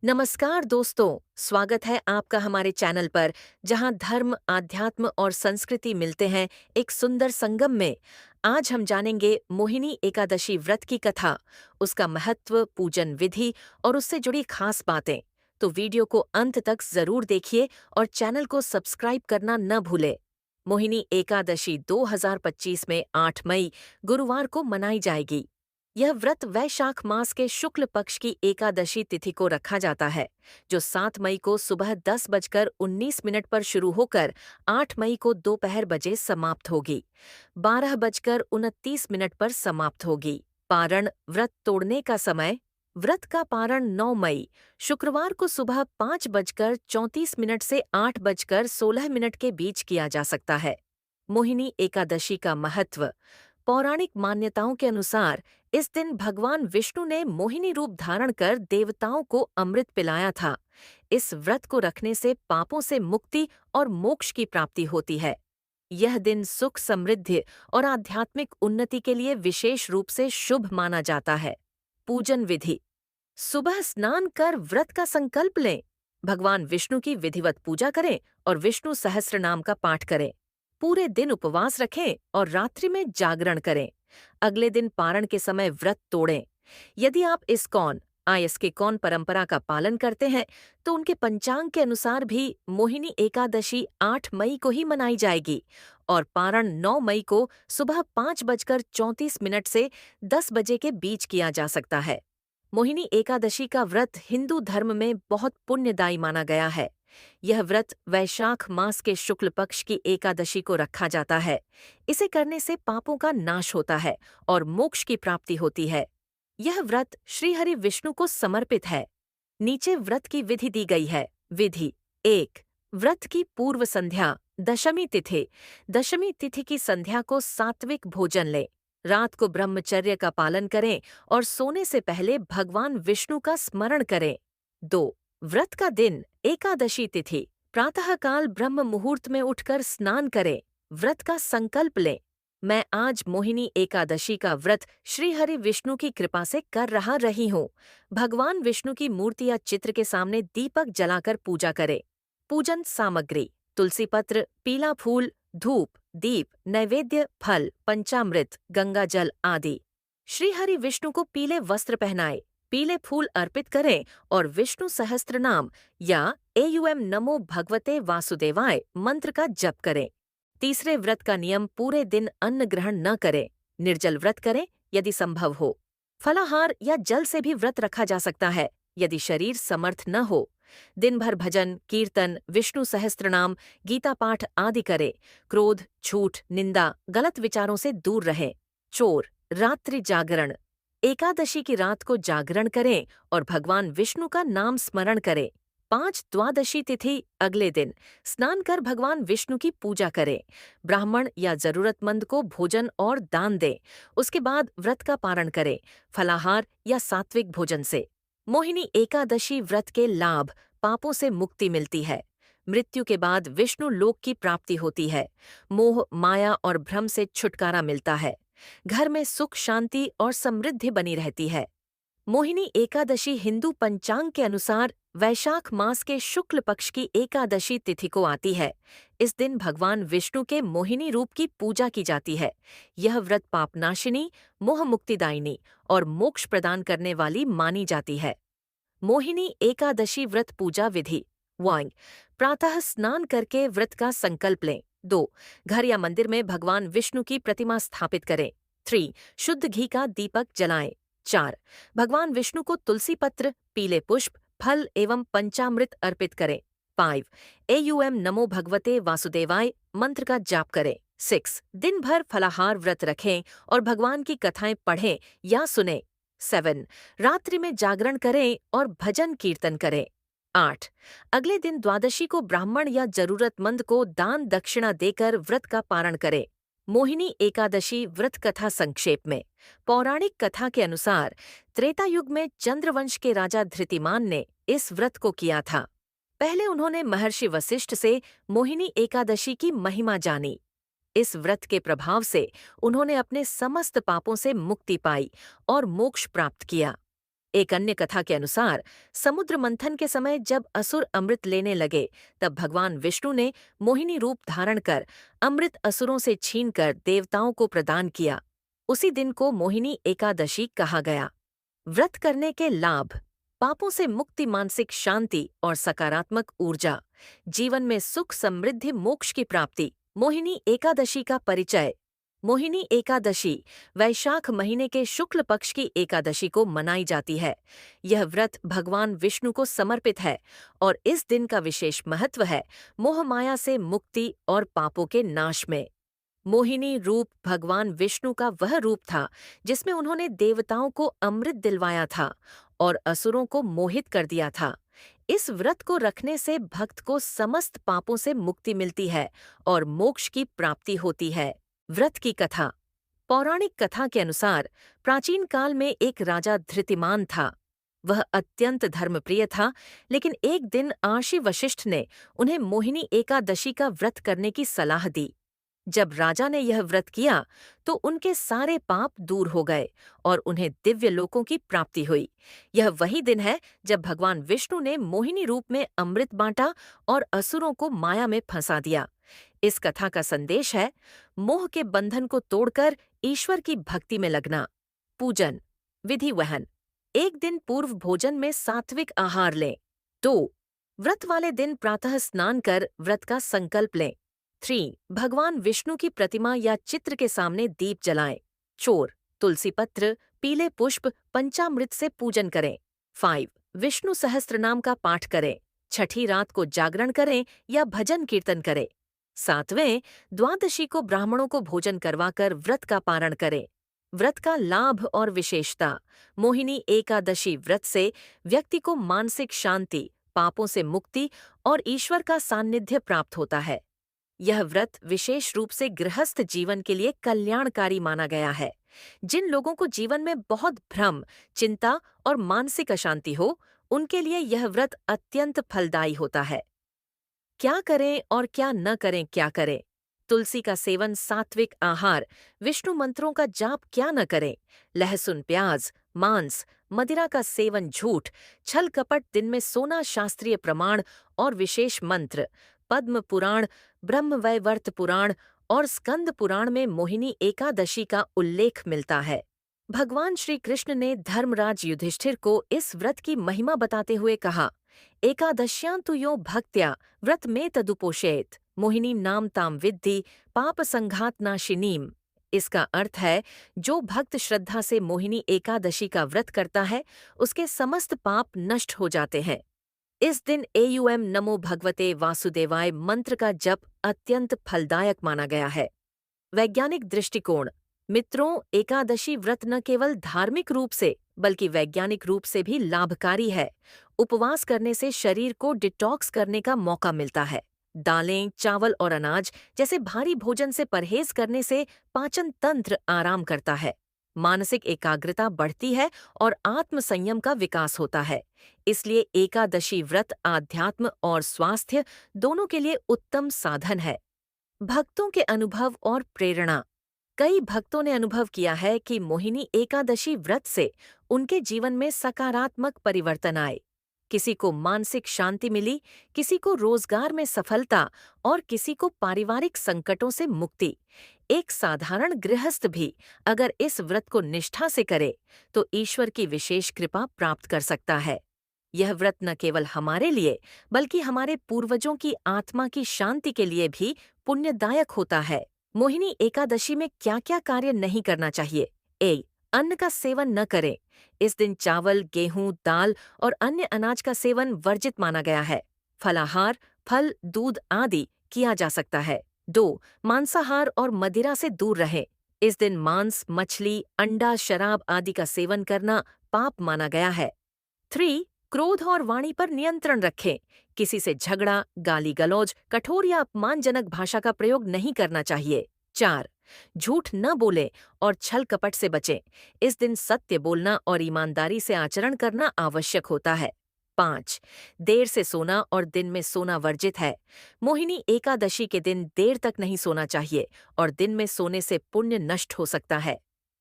नमस्कार दोस्तों, स्वागत है आपका हमारे चैनल पर जहां धर्म, आध्यात्म और संस्कृति मिलते हैं एक सुंदर संगम में। आज हम जानेंगे मोहिनी एकादशी व्रत की कथा, उसका महत्व, पूजन विधि और उससे जुड़ी खास बातें। तो वीडियो को अंत तक जरूर देखिए और चैनल को सब्सक्राइब करना न भूले। मोहिनी एकादशी 2025 में 8 मई गुरुवार को मनाई जाएगी। यह व्रत वैशाख मास के शुक्ल पक्ष की एकादशी तिथि को रखा जाता है, जो 7 मई को सुबह 10:19 पर शुरू होकर 8 मई को दोपहर बजे समाप्त होगी। 12:29 पर समाप्त होगी। पारण, व्रत तोड़ने का समय। व्रत का पारण 9 मई शुक्रवार को सुबह 5:34 से 8:16 के बीच किया जा सकता है। मोहिनी एकादशी का महत्व। पौराणिक मान्यताओं के अनुसार इस दिन भगवान विष्णु ने मोहिनी रूप धारण कर देवताओं को अमृत पिलाया था। इस व्रत को रखने से पापों से मुक्ति और मोक्ष की प्राप्ति होती है। यह दिन सुख, समृद्धि और आध्यात्मिक उन्नति के लिए विशेष रूप से शुभ माना जाता है। पूजन विधि। सुबह स्नान कर व्रत का संकल्प लें। भगवान विष्णु की विधिवत पूजा करें और विष्णु सहस्त्र नाम का पाठ करें। पूरे दिन उपवास रखें और रात्रि में जागरण करें। अगले दिन पारण के समय व्रत तोड़ें। यदि आप इस्कॉन ISKCON परंपरा का पालन करते हैं तो उनके पंचांग के अनुसार भी मोहिनी एकादशी 8 मई को ही मनाई जाएगी और पारण 9 मई को सुबह 5:34 से 10 बजे के बीच किया जा सकता है। मोहिनी एकादशी का व्रत हिंदू धर्म में बहुत पुण्यदायी माना गया है। यह व्रत वैशाख मास के शुक्ल पक्ष की एकादशी को रखा जाता है। इसे करने से पापों का नाश होता है और मोक्ष की प्राप्ति होती है। यह व्रत श्रीहरि विष्णु को समर्पित है। नीचे व्रत की विधि दी गई है। विधि 1। व्रत की पूर्व संध्या। दशमी तिथि। दशमी तिथि की संध्या को सात्विक भोजन लें। रात को ब्रह्मचर्य का पालन करें और सोने से पहले भगवान विष्णु का स्मरण करें। 2। व्रत का दिन। एकादशी तिथि। प्रातःकाल ब्रह्म मुहूर्त में उठकर स्नान करें। व्रत का संकल्प लें। मैं आज मोहिनी एकादशी का व्रत श्रीहरि विष्णु की कृपा से कर रही हूँ। भगवान विष्णु की मूर्ति या चित्र के सामने दीपक जलाकर पूजा करें। पूजन सामग्री। तुलसी पत्र, पीला फूल, धूप, दीप, नैवेद्य, फल, पंचामृत, गंगा जल आदि। श्रीहरि विष्णु को पीले वस्त्र पहनाए, पीले फूल अर्पित करें और विष्णु सहस्त्र नाम या AUM नमो भगवते वासुदेवाय मंत्र का जप करें। तीसरे व्रत का नियम, पूरे दिन अन्न ग्रहण न करें। निर्जल व्रत करें यदि संभव हो। फलाहार या जल से भी व्रत रखा जा सकता है यदि शरीर समर्थ न हो। दिन भर भजन, कीर्तन, विष्णु सहस्त्रनाम, गीता पाठ आदि करें। क्रोध, झूठ, निंदा, गलत विचारों से दूर रहें। चोर, रात्रि जागरण। एकादशी की रात को जागरण करें और भगवान विष्णु का नाम स्मरण करें। 5। द्वादशी तिथि। अगले दिन स्नान कर भगवान विष्णु की पूजा करें। ब्राह्मण या जरूरतमंद को भोजन और दान दें। उसके बाद व्रत का पारण करें, फलाहार या सात्विक भोजन से। मोहिनी एकादशी व्रत के लाभ। पापों से मुक्ति मिलती है। मृत्यु के बाद विष्णु लोक की प्राप्ति होती है। मोह, माया और भ्रम से छुटकारा मिलता है। घर में सुख, शांति और समृद्धि बनी रहती है। मोहिनी एकादशी हिंदू पंचांग के अनुसार वैशाख मास के शुक्ल पक्ष की एकादशी तिथि को आती है। इस दिन भगवान विष्णु के मोहिनी रूप की पूजा की जाती है। यह व्रत पापनाशिनी, मोह मुक्तिदायिनी और मोक्ष प्रदान करने वाली मानी जाती है। मोहिनी एकादशी व्रत पूजा विधि। 1। प्रातः स्नान करके व्रत का संकल्प लें। 2। घर या मंदिर में भगवान विष्णु की प्रतिमा स्थापित करें। 3। शुद्ध घी का दीपक जलाएं। 4। भगवान विष्णु को तुलसी पत्र, पीले पुष्प, फल एवं पंचामृत अर्पित करें। 5। AUM नमो भगवते वासुदेवाय मंत्र का जाप करें। 6। दिन भर फलाहार व्रत रखें और भगवान की कथाएं पढ़ें या सुनें। 7। रात्रि में जागरण करें और भजन कीर्तन करें। 8। अगले दिन द्वादशी को ब्राह्मण या जरूरतमंद को दान दक्षिणा देकर व्रत का पारण करें। मोहिनी एकादशी व्रत कथा संक्षेप में। पौराणिक कथा के अनुसार त्रेता युग में चंद्रवंश के राजा धृतिमान ने इस व्रत को किया था। पहले उन्होंने महर्षि वशिष्ठ से मोहिनी एकादशी की महिमा जानी। इस व्रत के प्रभाव से उन्होंने अपने समस्त पापों से मुक्ति पाई और मोक्ष प्राप्त किया। एक अन्य कथा के अनुसार समुद्र मंथन के समय जब असुर अमृत लेने लगे, तब भगवान विष्णु ने मोहिनी रूप धारण कर अमृत असुरों से छीनकर देवताओं को प्रदान किया। उसी दिन को मोहिनी एकादशी कहा गया। व्रत करने के लाभ: पापों से मुक्ति, मानसिक शांति और सकारात्मक ऊर्जा, जीवन में सुख, समृद्धि, मोक्ष की प्राप्ति। मोहिनी एकादशी का परिचय: मोहिनी एकादशी वैशाख महीने के शुक्ल पक्ष की एकादशी को मनाई जाती है। यह व्रत भगवान विष्णु को समर्पित है और इस दिन का विशेष महत्व है मोह माया से मुक्ति और पापों के नाश में। मोहिनी रूप भगवान विष्णु का वह रूप था जिसमें उन्होंने देवताओं को अमृत दिलवाया था और असुरों को मोहित कर दिया था। इस व्रत को रखने से भक्त को समस्त पापों से मुक्ति मिलती है और मोक्ष की प्राप्ति होती है। व्रत की कथा: पौराणिक कथा के अनुसार प्राचीन काल में एक राजा धृतिमान था। वह अत्यंत धर्मप्रिय था, लेकिन एक दिन आशी वशिष्ठ ने उन्हें मोहिनी एकादशी का व्रत करने की सलाह दी। जब राजा ने यह व्रत किया तो उनके सारे पाप दूर हो गए और उन्हें दिव्य लोकों की प्राप्ति हुई। यह वही दिन है जब भगवान विष्णु ने मोहिनी रूप में अमृत बांटा और असुरों को माया में फंसा दिया। इस कथा का संदेश है मोह के बंधन को तोड़कर ईश्वर की भक्ति में लगना। पूजन विधि वहन: एक दिन पूर्व भोजन में सात्विक आहार लें। 2. व्रत वाले दिन प्रातः स्नान कर व्रत का संकल्प लें। 3. भगवान विष्णु की प्रतिमा या चित्र के सामने दीप जलाएं। चोर तुलसी पत्र, पीले पुष्प, पंचामृत से पूजन करें। 5. विष्णु सहस्त्रनाम का पाठ करें। छठी रात को जागरण करें या भजन कीर्तन करें। 7वें द्वादशी को ब्राह्मणों को भोजन करवाकर व्रत का पारण करें। व्रत का लाभ और विशेषता: मोहिनी एकादशी व्रत से व्यक्ति को मानसिक शांति, पापों से मुक्ति और ईश्वर का सान्निध्य प्राप्त होता है। यह व्रत विशेष रूप से गृहस्थ जीवन के लिए कल्याणकारी माना गया है। जिन लोगों को जीवन में बहुत भ्रम, चिंता और मानसिक अशांति हो, उनके लिए यह व्रत अत्यंत फलदायी होता है। क्या करें और क्या न करें? क्या करें? तुलसी का सेवन, सात्विक आहार, विष्णु मंत्रों का जाप क्या न करें? लहसुन, प्याज, मांस, मदिरा का सेवन, झूठ, छल कपट, दिन में सोना, शास्त्रीय प्रमाण और विशेष मंत्र। पद्म पुराण, ब्रह्मवैवर्त पुराण और स्कंद पुराण में मोहिनी एकादशी का उल्लेख मिलता है। भगवान श्री कृष्ण ने धर्मराज युधिष्ठिर को इस व्रत की महिमा बताते हुए कहा, एकादश्यां तु यो भक्त्या व्रत में तदुपोषेत मोहिनी नाम ताम विद्धि पाप संघात नाशिनीम। इसका अर्थ है, जो भक्त श्रद्धा से मोहिनी एकादशी का व्रत करता है, उसके समस्त पाप नष्ट हो जाते हैं। इस दिन एयुएम नमो भगवते वासुदेवाय मंत्र का जप अत्यंत फलदायक माना गया है। वैज्ञानिक दृष्टिकोण: मित्रों, एकादशी व्रत न केवल धार्मिक रूप से बल्कि वैज्ञानिक रूप से भी लाभकारी है। उपवास करने से शरीर को डिटॉक्स करने का मौका मिलता है। दालें, चावल और अनाज जैसे भारी भोजन से परहेज करने से पाचन तंत्र आराम करता है। मानसिक एकाग्रता बढ़ती है और आत्म संयम का विकास होता है। इसलिए एकादशी व्रत आध्यात्म और स्वास्थ्य दोनों के लिए उत्तम साधन है। भक्तों के अनुभव और प्रेरणा: कई भक्तों ने अनुभव किया है कि मोहिनी एकादशी व्रत से उनके जीवन में सकारात्मक परिवर्तन आए। किसी को मानसिक शांति मिली, किसी को रोजगार में सफलता और किसी को पारिवारिक संकटों से मुक्ति। एक साधारण गृहस्थ भी अगर इस व्रत को निष्ठा से करे तो ईश्वर की विशेष कृपा प्राप्त कर सकता है। यह व्रत न केवल हमारे लिए बल्कि हमारे पूर्वजों की आत्मा की शांति के लिए भी पुण्यदायक होता है। मोहिनी एकादशी में क्या क्या कार्य नहीं करना चाहिए? ए. अन्न का सेवन न करें। इस दिन चावल, गेहूं, दाल और अन्य अनाज का सेवन वर्जित माना गया है। फलाहार, फल, दूध आदि किया जा सकता है। 2. मांसाहार और मदिरा से दूर रहें। इस दिन मांस, मछली, अंडा, शराब आदि का सेवन करना पाप माना गया है। 3. क्रोध और वाणी पर नियंत्रण रखें। किसी से झगड़ा, गाली गलौज, कठोर या अपमानजनक भाषा का प्रयोग नहीं करना चाहिए। 4. झूठ न बोलें और छल कपट से बचें। इस दिन सत्य बोलना और ईमानदारी से आचरण करना आवश्यक होता है। 5. देर से सोना और दिन में सोना वर्जित है। मोहिनी एकादशी के दिन देर तक नहीं सोना चाहिए और दिन में सोने से पुण्य नष्ट हो सकता है।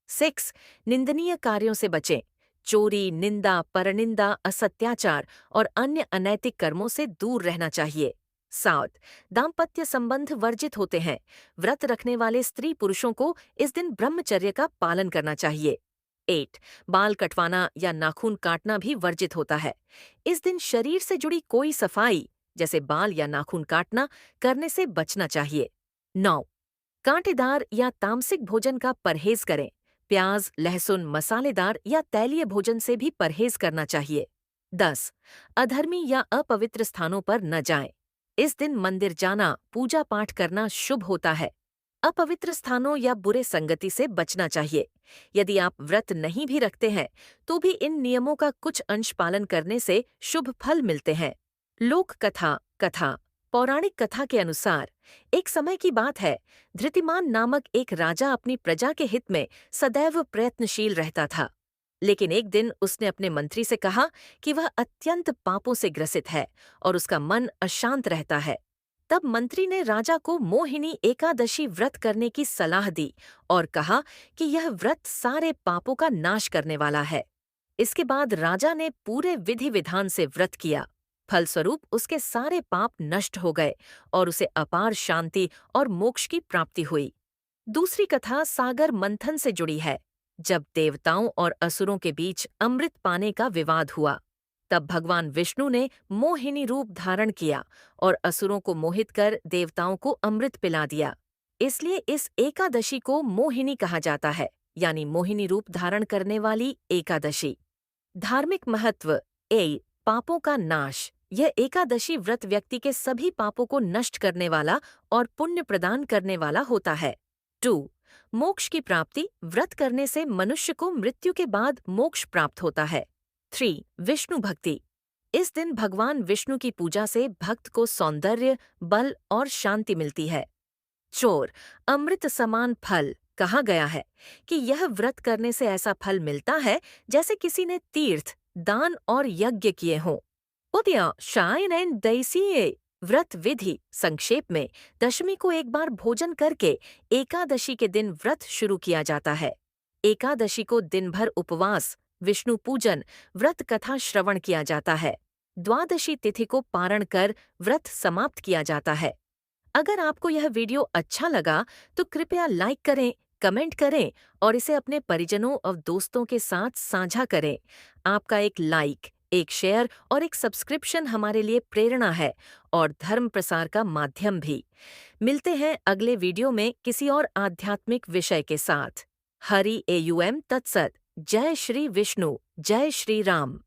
6. निंदनीय कार्यों से बचें। चोरी, निंदा, परनिंदा, असत्याचार और अन्य अनैतिक कर्मों से दूर रहना चाहिए। 7. दाम्पत्य संबंध वर्जित होते हैं। व्रत रखने वाले स्त्री पुरुषों को इस दिन ब्रह्मचर्य का पालन करना चाहिए। 8. बाल कटवाना या नाखून काटना भी वर्जित होता है। इस दिन शरीर से जुड़ी कोई सफाई, जैसे बाल या नाखून काटना, करने से बचना चाहिए। 9. कांटेदार या तामसिक भोजन का परहेज करें। प्याज, लहसुन, मसालेदार या तैलीय भोजन से भी परहेज करना चाहिए। 10. अधर्मी या अपवित्र स्थानों पर न जाएं। इस दिन मंदिर जाना, पूजा पाठ करना शुभ होता है। अपवित्र स्थानों या बुरे संगति से बचना चाहिए। यदि आप व्रत नहीं भी रखते हैं, तो भी इन नियमों का कुछ अंश पालन करने से शुभ फल मिलते हैं। लोक कथा कथा पौराणिक कथा के अनुसार एक समय की बात है, धृतिमान नामक एक राजा अपनी प्रजा के हित में सदैव प्रयत्नशील रहता था। लेकिन एक दिन उसने अपने मंत्री से कहा कि वह अत्यंत पापों से ग्रसित है और उसका मन अशांत रहता है। तब मंत्री ने राजा को मोहिनी एकादशी व्रत करने की सलाह दी और कहा कि यह व्रत सारे पापों का नाश करने वाला है। इसके बाद राजा ने पूरे विधि विधान से व्रत किया। फलस्वरूप उसके सारे पाप नष्ट हो गए और उसे अपार शांति और मोक्ष की प्राप्ति हुई। दूसरी कथा सागर मंथन से जुड़ी है। जब देवताओं और असुरों के बीच अमृत पाने का विवाद हुआ, तब भगवान विष्णु ने मोहिनी रूप धारण किया और असुरों को मोहित कर देवताओं को अमृत पिला दिया। इसलिए इस एकादशी को मोहिनी कहा जाता है, यानी मोहिनी रूप धारण करने वाली एकादशी। धार्मिक महत्व। पापों का नाश। यह एकादशी व्रत व्यक्ति के सभी पापों को नष्ट करने वाला और पुण्य प्रदान करने वाला होता है। 2. मोक्ष की प्राप्ति। व्रत करने से मनुष्य को मृत्यु के बाद मोक्ष प्राप्त होता है। 3. विष्णु भक्ति। इस दिन भगवान विष्णु की पूजा से भक्त को सौंदर्य, बल और शांति मिलती है। 4. अमृत समान फल। कहा गया है कि यह व्रत करने से ऐसा फल मिलता है जैसे किसी ने तीर्थ, दान और यज्ञ किए हों। उद्या शाइन एंड दैसीय व्रत विधि। संक्षेप में, दशमी को एक बार भोजन करके एकादशी के दिन व्रत शुरू किया जाता है। एकादशी को दिन भर उपवास, विष्णु पूजन, व्रत कथा श्रवण किया जाता है। द्वादशी तिथि को पारण कर व्रत समाप्त किया जाता है। अगर आपको यह वीडियो अच्छा लगा तो कृपया लाइक करें, कमेंट करें और इसे अपने परिजनों और दोस्तों के साथ साझा करें। आपका एक लाइक, एक शेयर और एक सब्सक्रिप्शन हमारे लिए प्रेरणा है और धर्म प्रसार का माध्यम भी। मिलते हैं अगले वीडियो में किसी और आध्यात्मिक विषय के साथ। हरि एयुएम तत्सत। जय श्री विष्णु, जय श्री राम।